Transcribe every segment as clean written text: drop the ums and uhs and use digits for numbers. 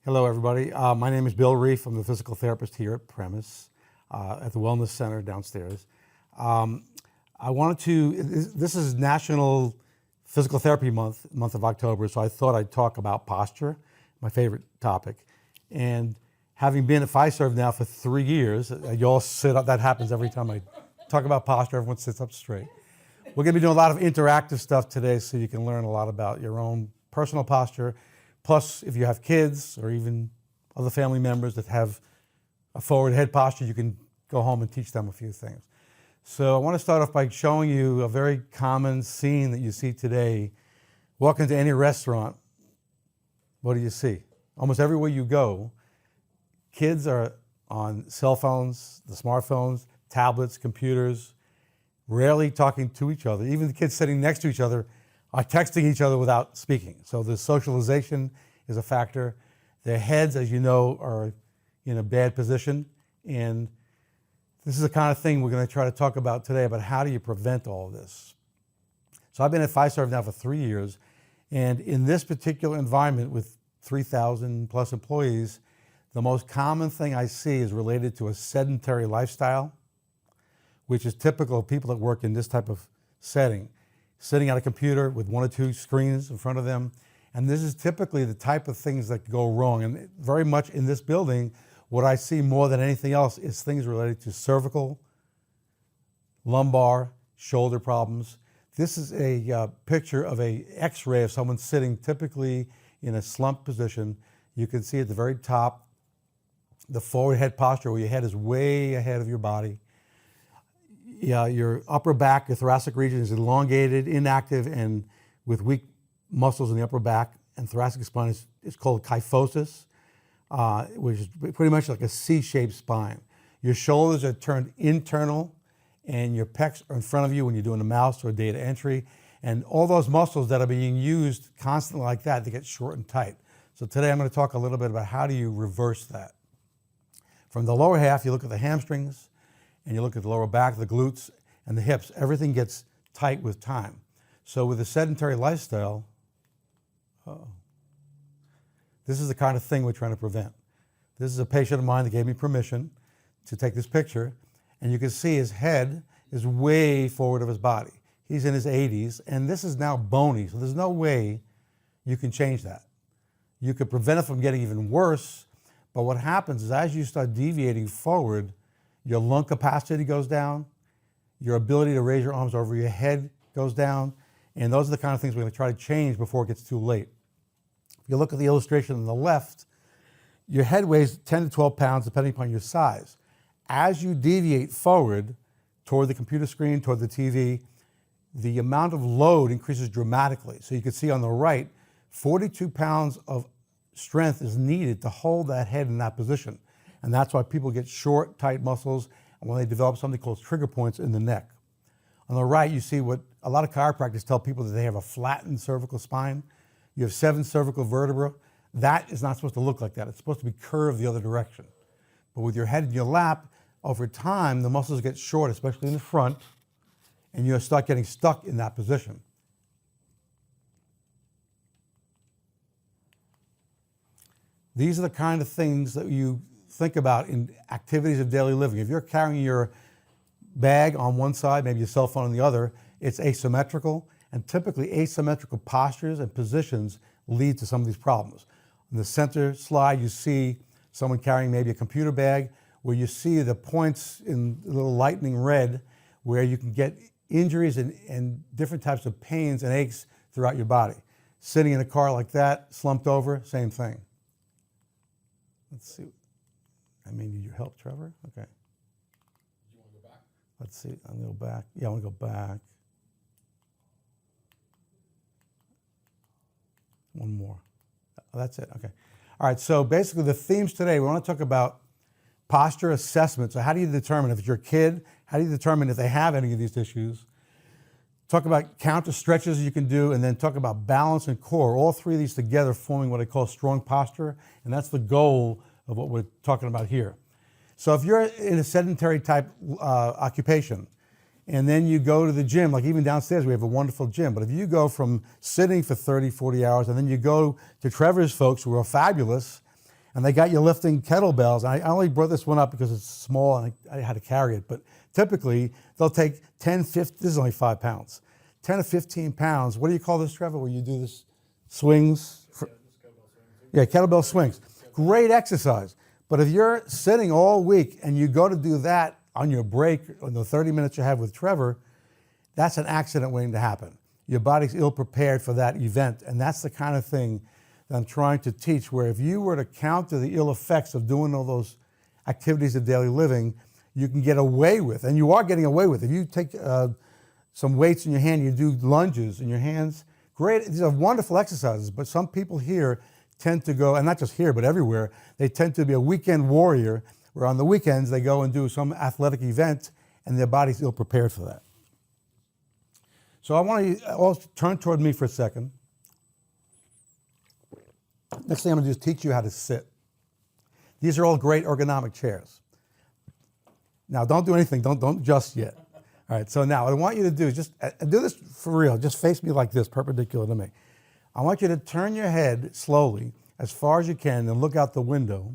Hello, everybody. My name is Bill Reif. I'm the physical therapist here at Premise at the Wellness Center downstairs. I wanted to, this is National Physical Therapy Month of October, so I thought I'd talk about posture, my favorite topic. And having been at Fiserv now for 3 years, you all sit up, that happens every time I talk about posture, everyone sits up straight. We're gonna be doing a lot of interactive stuff today so you can learn a lot about your own personal posture. Plus, if you have kids or even other family members that have a forward head posture, you can go home and teach them a few things. So I want to start off by showing you a very common scene that you see today. Walk into any restaurant, what do you see? Almost everywhere you go, kids are on cell phones, the smartphones, tablets, computers, rarely talking to each other. Even the kids sitting next to each other are texting each other without speaking. So the socialization is a factor. Their heads, as you know, are in a bad position. And this is the kind of thing we're going to try to talk about today, about how do you prevent all of this. So I've been at Fiserv now for 3 years. And in this particular environment with 3,000 plus employees, the most common thing I see is related to a sedentary lifestyle, which is typical of people that work in this type of setting. Sitting at a computer with 1 or 2 screens in front of them. And this is typically the type of things that go wrong. And very much in this building, what I see more than anything else is things related to cervical, lumbar, shoulder problems. This is a picture of a x-ray of someone sitting typically in a slump position. You can see at the very top, the forward head posture where your head is way ahead of your body. Yeah, your upper back, your thoracic region is elongated, inactive, and with weak muscles in the upper back and thoracic spine is called kyphosis, which is pretty much like a C-shaped spine. Your shoulders are turned internal, and your pecs are in front of you when you're doing a mouse or data entry. And all those muscles that are being used constantly like that, they get short and tight. So today I'm going to talk a little bit about how do you reverse that. From the lower half, you look at the hamstrings, and you look at the lower back, the glutes, and the hips. Everything gets tight with time. So with a sedentary lifestyle, this is the kind of thing we're trying to prevent. This is a patient of mine that gave me permission to take this picture, and you can see his head is way forward of his body. He's in his 80s, and this is now bony, so there's no way you can change that. You could prevent it from getting even worse, but what happens is as you start deviating forward, your lung capacity goes down, your ability to raise your arms over your head goes down, and those are the kind of things we're going to try to change before it gets too late. If you look at the illustration on the left, your head weighs 10 to 12 pounds depending upon your size. As you deviate forward toward the computer screen, toward the TV, the amount of load increases dramatically. So you can see on the right, 42 pounds of strength is needed to hold that head in that position. And that's why people get short, tight muscles, and when they develop something called trigger points in the neck. On the right, you see what a lot of chiropractors tell people that they have a flattened cervical spine. You have 7 cervical vertebrae. That is not supposed to look like that. It's supposed to be curved the other direction. But with your head in your lap, over time, the muscles get short, especially in the front, and you'll start getting stuck in that position. These are the kind of things that you think about in activities of daily living. If you're carrying your bag on one side, maybe your cell phone on the other, it's asymmetrical, and typically asymmetrical postures and positions lead to some of these problems. In the center slide, you see someone carrying maybe a computer bag where you see the points in a little lightning red where you can get injuries and different types of pains and aches throughout your body. Sitting in a car like that, slumped over, same thing. Let's see. I may need your help, Trevor. Okay. You want to go back? Let's see. I'm going to go back. Yeah, I want to go back. One more. Oh, that's it. Okay. All right. So basically, the themes today, we want to talk about posture assessment. So how do you determine if it's your kid? How do you determine if they have any of these issues? Talk about counter stretches you can do, and then talk about balance and core. All 3 of these together forming what I call strong posture, and that's the goal of what we're talking about here. So if you're in a sedentary type occupation, and then you go to the gym, like even downstairs we have a wonderful gym, but if you go from sitting for 30, 40 hours, and then you go to Trevor's folks who are fabulous, And they got you lifting kettlebells. I only brought this one up because it's small and I had to carry it. But typically, they'll take 10, 15, this is only 5 pounds, 10 to 15 pounds. What do you call this, Trevor, where you do this? Swings? Yeah, kettlebell swings. Great exercise. But if you're sitting all week and you go to do that on your break, on the 30 minutes you have with Trevor, that's an accident waiting to happen. Your body's ill-prepared for that event. And that's the kind of thing that I'm trying to teach, where if you were to counter the ill effects of doing all those activities of daily living, you can get away with, and you are getting away with. If you take some weights in your hand, you do lunges in your hands, great, these are wonderful exercises, but some people here tend to go, and not just here, but everywhere, they tend to be a weekend warrior, where on the weekends they go and do some athletic event, and their body's ill-prepared for that. So I want you all to turn toward me for a second. Next thing I'm going to do is teach you how to sit. These are all great ergonomic chairs. Now, don't do anything. Don't just yet. All right, so now what I want you to do is just do this for real. Just face me like this, perpendicular to me. I want you to turn your head slowly as far as you can and look out the window.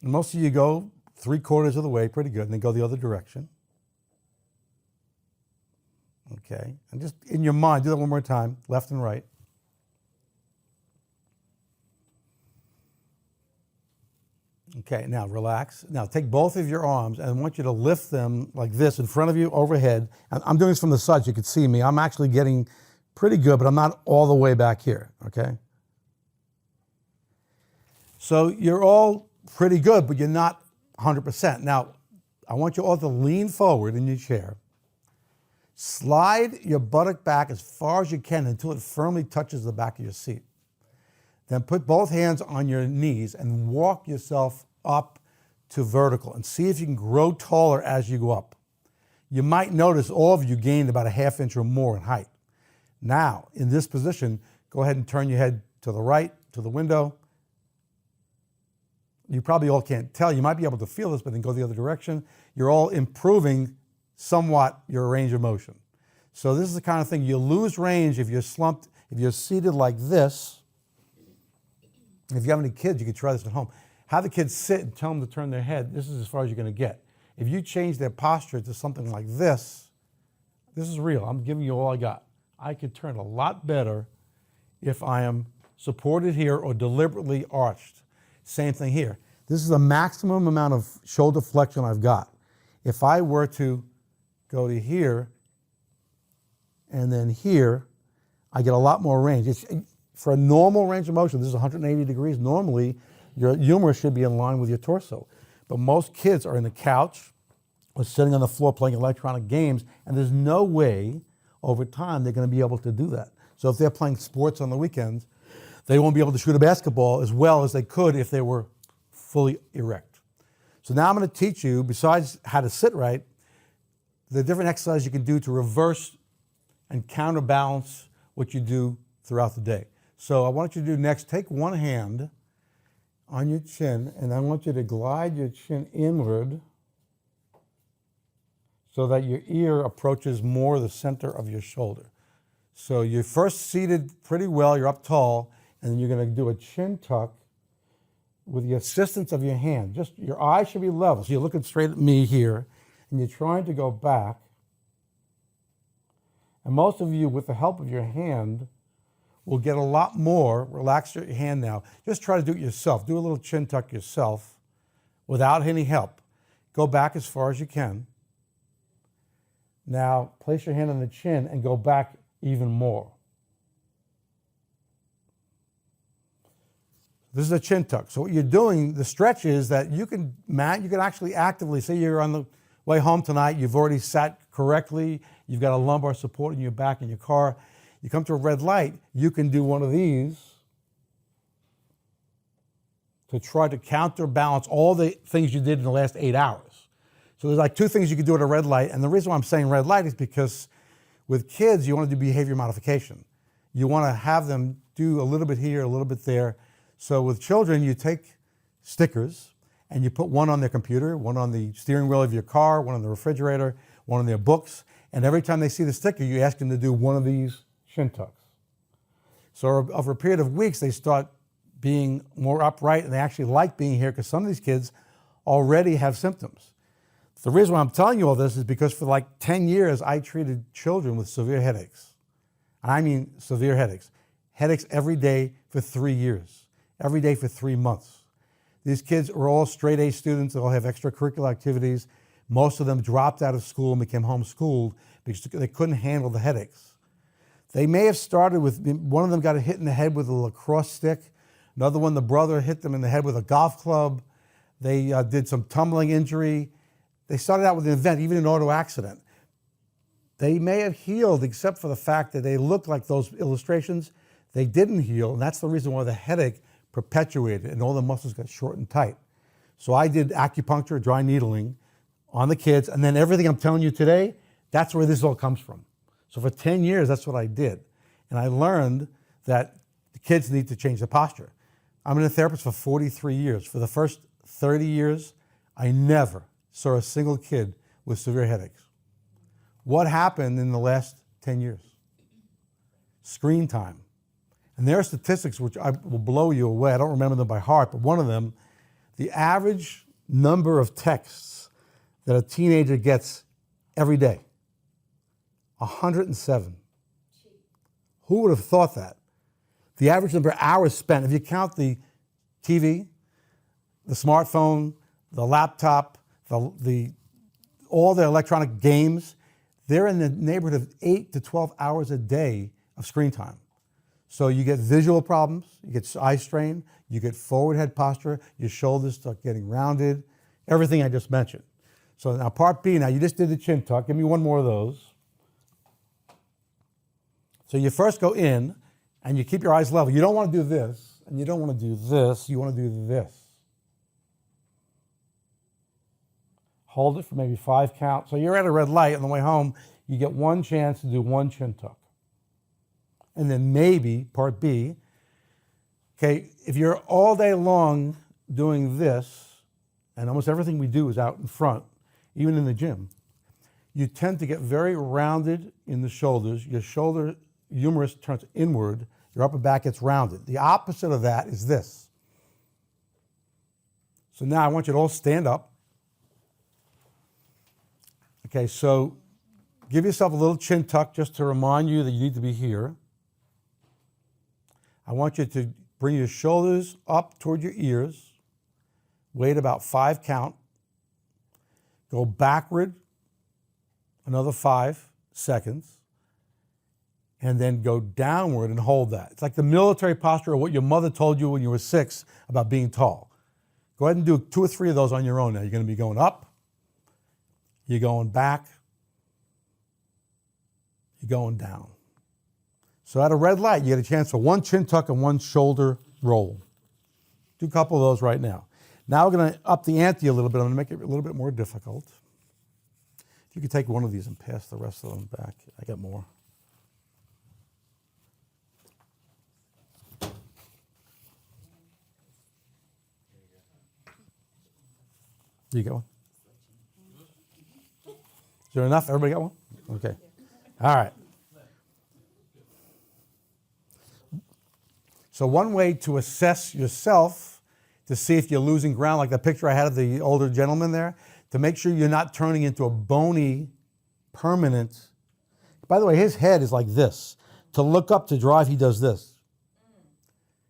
And most of you go 3/4 of the way, pretty good, and then go the other direction. Okay, and just in your mind, do that one more time, left and right. Okay, now relax. Now take both of your arms and I want you to lift them like this in front of you, overhead. And I'm doing this from the side so you can see me. I'm actually getting pretty good, but I'm not all the way back here, okay? So you're all pretty good, but you're not 100%. Now, I want you all to lean forward in your chair. Slide your buttock back as far as you can until it firmly touches the back of your seat. Then put both hands on your knees and walk yourself up to vertical and see if you can grow taller as you go up. You might notice all of you gained about a 1/2 inch or more in height. Now, in this position, go ahead and turn your head to the right, to the window. You probably all can't tell. You might be able to feel this, but then go the other direction. You're all improving somewhat your range of motion. So this is the kind of thing you lose range if you're slumped, if you're seated like this. If you have any kids, you can try this at home. Have the kids sit and tell them to turn their head. This is as far as you're going to get. If you change their posture to something like this is real. I'm giving you all I got. I could turn a lot better if I am supported here or deliberately arched. Same thing here. This is the maximum amount of shoulder flexion I've got. If I were to go to here and then here, I get a lot more range. For a normal range of motion, this is 180 degrees. Normally, your humerus should be in line with your torso. But most kids are in the couch or sitting on the floor playing electronic games, and there's no way over time they're going to be able to do that. So if they're playing sports on the weekends, they won't be able to shoot a basketball as well as they could if they were fully erect. So now I'm going to teach you, besides how to sit right, the different exercises you can do to reverse and counterbalance what you do throughout the day. So I want you to do next, take one hand on your chin, and I want you to glide your chin inward so that your ear approaches more the center of your shoulder. So you're first seated pretty well, you're up tall, and then you're going to do a chin tuck with the assistance of your hand. Just your eyes should be level. So you're looking straight at me here, and you're trying to go back. And most of you, with the help of your hand, will get a lot more. Relax your hand now. Just try to do it yourself. Do a little chin tuck yourself without any help. Go back as far as you can. Now, place your hand on the chin and go back even more. This is a chin tuck. So what you're doing, the stretch is that you can actually actively, say you're on the way home tonight, you've already sat correctly, you've got a lumbar support in your back in your car, you come to a red light, you can do one of these to try to counterbalance all the things you did in the last 8 hours. So there's like 2 things you can do at a red light, and the reason why I'm saying red light is because with kids, you want to do behavior modification. You want to have them do a little bit here, a little bit there. So with children, you take stickers and you put one on their computer, one on the steering wheel of your car, one on the refrigerator, one on their books, and every time they see the sticker, you ask them to do one of these chin tucks. So over a period of weeks, they start being more upright, and they actually like being here because some of these kids already have symptoms. The reason why I'm telling you all this is because for like 10 years, I treated children with severe headaches. I mean severe headaches. Headaches every day for 3 years, every day for 3 months. These kids are all straight A students. They all have extracurricular activities. Most of them dropped out of school and became homeschooled because they couldn't handle the headaches. They may have started with, one of them got hit in the head with a lacrosse stick. Another one, the brother hit them in the head with a golf club. They did some tumbling injury. They started out with an event, even an auto accident. They may have healed, except for the fact that they look like those illustrations. They didn't heal, and that's the reason why the headache perpetuated and all the muscles got short and tight. So I did acupuncture, dry needling on the kids, and then everything I'm telling you today, that's where this all comes from. So for 10 years, that's what I did. And I learned that the kids need to change the posture. I've been a therapist for 43 years. For the first 30 years, I never saw a single kid with severe headaches. What happened in the last 10 years? Screen time. And there are statistics which will blow you away. I don't remember them by heart, but one of them, the average number of texts that a teenager gets every day, 107. Who would have thought that? The average number of hours spent, if you count the TV, the smartphone, the laptop, all the electronic games, they're in the neighborhood of 8 to 12 hours a day of screen time. So you get visual problems, you get eye strain, you get forward head posture, your shoulders start getting rounded, everything I just mentioned. So now part B, now you just did the chin tuck. Give me one more of those. So you first go in and you keep your eyes level. You don't want to do this and you don't want to do this, you want to do this. Hold it for maybe 5 counts. So you're at a red light on the way home, you get one chance to do one chin tuck. And then maybe, part B, okay, if you're all day long doing this, and almost everything we do is out in front, even in the gym, you tend to get very rounded in the shoulders. Your shoulder humerus turns inward, your upper back gets rounded. The opposite of that is this. So now I want you to all stand up. Okay, so give yourself a little chin tuck just to remind you that you need to be here. I want you to bring your shoulders up toward your ears. Wait about 5 count. Go backward another 5 seconds. And then go downward and hold that. It's like the military posture of what your mother told you when you were 6 about being tall. Go ahead and do 2 or 3 of those on your own now. You're going to be going up. You're going back. You're going down. So at a red light, you get a chance for 1 chin tuck and 1 shoulder roll. Do a couple of those right now. Now we're going to up the ante a little bit. I'm going to make it a little bit more difficult. If you could take one of these and pass the rest of them back. I got more. You got one? Is there enough? Everybody got one? Okay. All right. So one way to assess yourself to see if you're losing ground, like the picture I had of the older gentleman there, to make sure you're not turning into a bony, permanent. By the way, his head is like this. To look up to drive, he does this.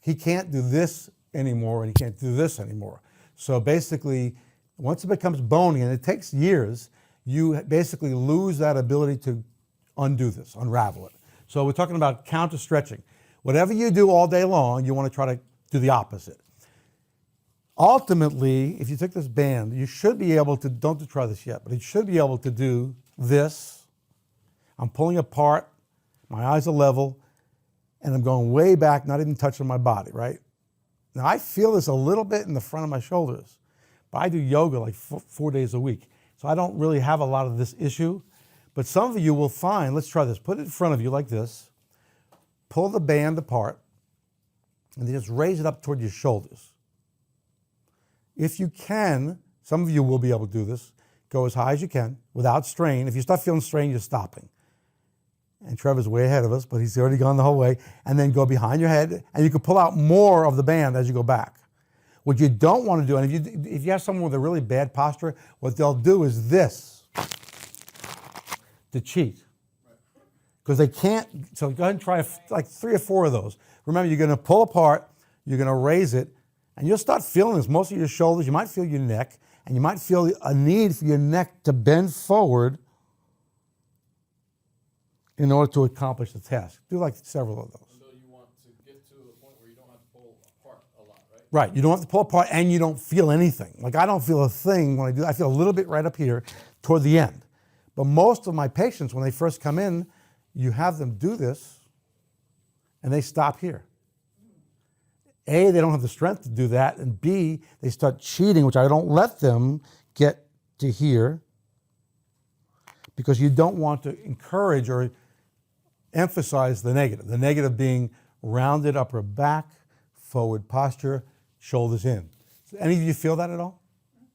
He can't do this anymore, and he can't do this anymore. So basically, once it becomes bony, and it takes years, you basically lose that ability to undo this, unravel it. So we're talking about counter stretching. Whatever you do all day long, you want to try to do the opposite. Ultimately, if you took this band, you should be able to, don't try this yet, but you should be able to do this. I'm pulling apart, my eyes are level, and I'm going way back, not even touching my body, right? Now I feel this a little bit in the front of my shoulders, but I do yoga like 4 days a week. So I don't really have a lot of this issue, but some of you will find, let's try this, put it in front of you like this, pull the band apart, and then just raise it up toward your shoulders. If you can, some of you will be able to do this, go as high as you can without strain. If you start feeling strain, you're stopping. And Trevor's way ahead of us, but he's already gone the whole way. And then go behind your head, and you can pull out more of the band as you go back. What you don't want to do, and if you have someone with a really bad posture, what they'll do is this to cheat. Because they can't, so go ahead and try like 3 or 4 of those. Remember, you're going to pull apart, you're going to raise it, and you'll start feeling this. Most of your shoulders, you might feel your neck, and you might feel a need for your neck to bend forward in order to accomplish the task. Do like several of those. So you want to get to a point where you don't have to pull apart a lot, right? Right, you don't have to pull apart and you don't feel anything. Like I don't feel a thing when I do, I feel a little bit right up here toward the end. But most of my patients, when they first come in, you have them do this and they stop here. A, they don't have the strength to do that, and B, they start cheating, which I don't let them get to here because you don't want to encourage or emphasize the negative being rounded upper back, forward posture, shoulders in. So any of you feel that at all?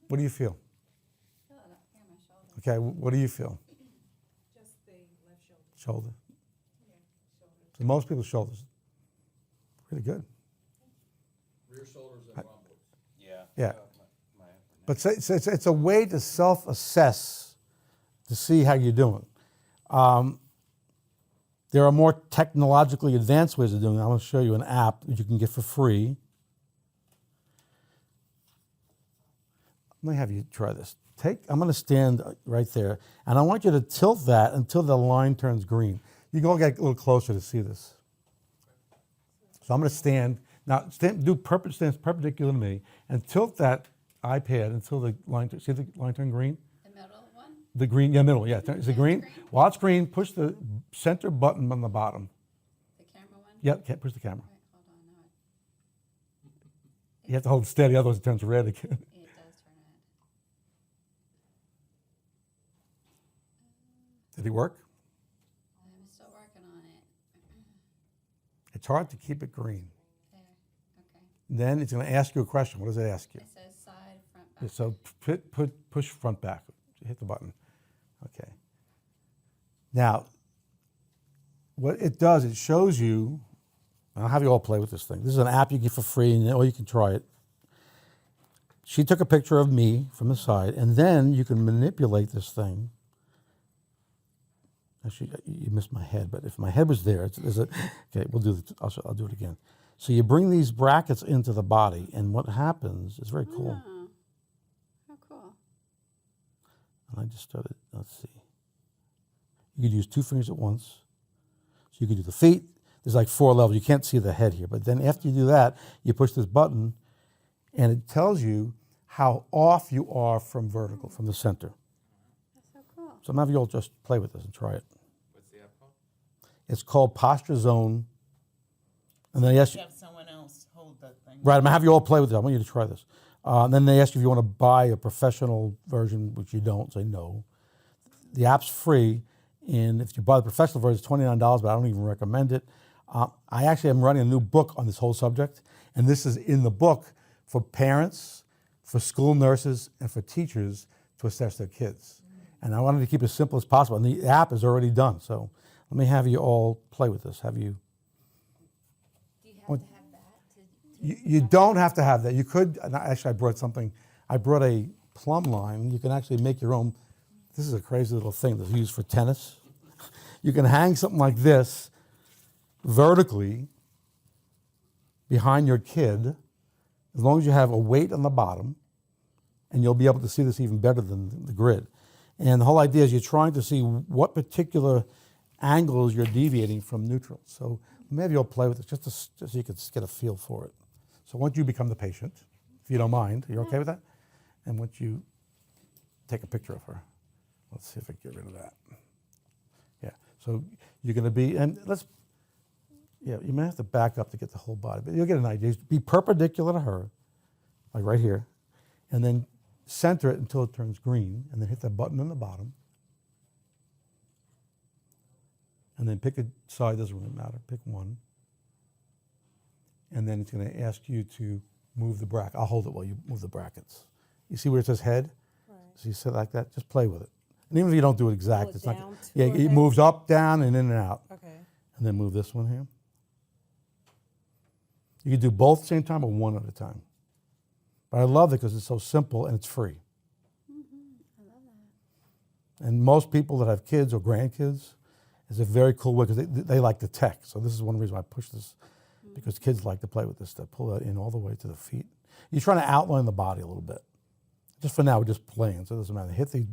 What do you feel? Feel it up here, my shoulder. Okay, what do you feel? Just the left shoulder. Shoulder. Yeah, shoulder. So most people's shoulders, pretty good. Rear shoulders and rhomboids. Yeah. But it's a way to self-assess to see how you're doing. There are more technologically advanced ways of doing it. I'm going to show you an app that you can get for free. Let me have you try this. I'm going to stand right there, and I want you to tilt that until the line turns green. You can all get a little closer to see this. So I'm going to stand. Now, stand perpendicular to me, and tilt that iPad until the line, see the line turn green? The middle one? The green, yeah, middle, yeah. Is it green? While it's green, push the center button on the bottom. The camera one? Yeah, push the camera. Right, hold on. No, You have to hold it steady, otherwise it turns red again. it does turn red. Did it work? I'm still working on it. It's hard to keep it green. There. Okay. Then it's going to ask you a question. What does it ask you? It says side, front, back. Yeah, so push front back. Hit the button. Okay. Now, what it does, it shows you, I'll have you all play with this thing. This is an app you get for free, or you can try it. She took a picture of me from the side, and then you can manipulate this thing. Actually, you missed my head, but if my head was there, okay, we'll do it. I'll do it again. So you bring these brackets into the body, and what happens is very cool. Oh, how cool. And I just started, let's see. You could use 2 fingers at once. So you could do the feet. There's like 4 levels. You can't see the head here. But then after you do that, you push this button, and it tells you how off you are from vertical, from the center. That's so cool. So I'm going to have you all just play with this and try it. What's the app called? It's called Posture Zone. And then they ask you, Have someone else hold that thing. right, I'm going to have you all play with it. I want you to try this. And then they ask you if you want to buy a professional version, which you don't. Say no. The app's free. And if you buy the professional version, it's $29, but I don't even recommend it. I actually am running a new book on this whole subject. And this is in the book for parents, for school nurses, and for teachers to assess their kids. And I wanted to keep it as simple as possible. And the app is already done. So let me have you all play with this. Have you? Do you have to have that? You don't have to have that. You could, and actually I brought something, I brought a plumb line. You can actually make your own. This is a crazy little thing that's used for tennis. You can hang something like this vertically behind your kid, as long as you have a weight on the bottom, and you'll be able to see this even better than the grid. And the whole idea is you're trying to see what particular angles you're deviating from neutral. So maybe you'll play with it just so you can get a feel for it. So once you become the patient, if you don't mind, you're okay with that? And once you take a picture of her, let's see if I can get rid of that. Yeah, so you're going to be, and you may have to back up to get the whole body, but you'll get an idea. Be perpendicular to her, like right here, and then center it until it turns green, and then hit that button on the bottom. And then pick a side, doesn't really matter, pick one. And then it's going to ask you to move the bracket. I'll hold it while you move the brackets. You see where it says head? Right. So you sit like that, just play with it. And even if you don't do it exact, it it's not. down Yeah, to it our moves up, down, and in and out. Okay. And then move this one here. You can do both at the same time or one at a time. But I love it because it's so simple and it's free. I love that. And most people that have kids or grandkids, it's a very cool way because they like the tech. So this is one reason why I push this, because kids like to play with this stuff. Pull that in all the way to the feet. You're trying to outline the body a little bit. Just for now, we're just playing, so it doesn't matter. Hit the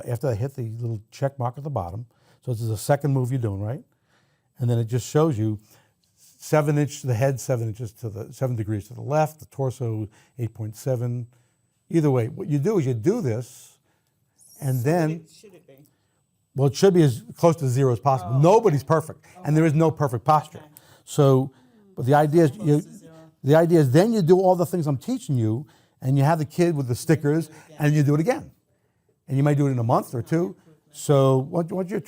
after I hit the little check mark at the bottom. So this is the second move you're doing, right? And then it just shows you 7 inches to the head, 7 inches to the 7 degrees to the left, the torso 8.7. Either way, what you do is you do this, and then Should it be? well, it should be as close to 0 as possible. Nobody's perfect, and there is no perfect posture. Okay. So, but the idea is Close to 0. the idea is then you do all the things I'm teaching you, and you have the kid with the stickers, and you do it again, and you might do it in a month or two. So once you're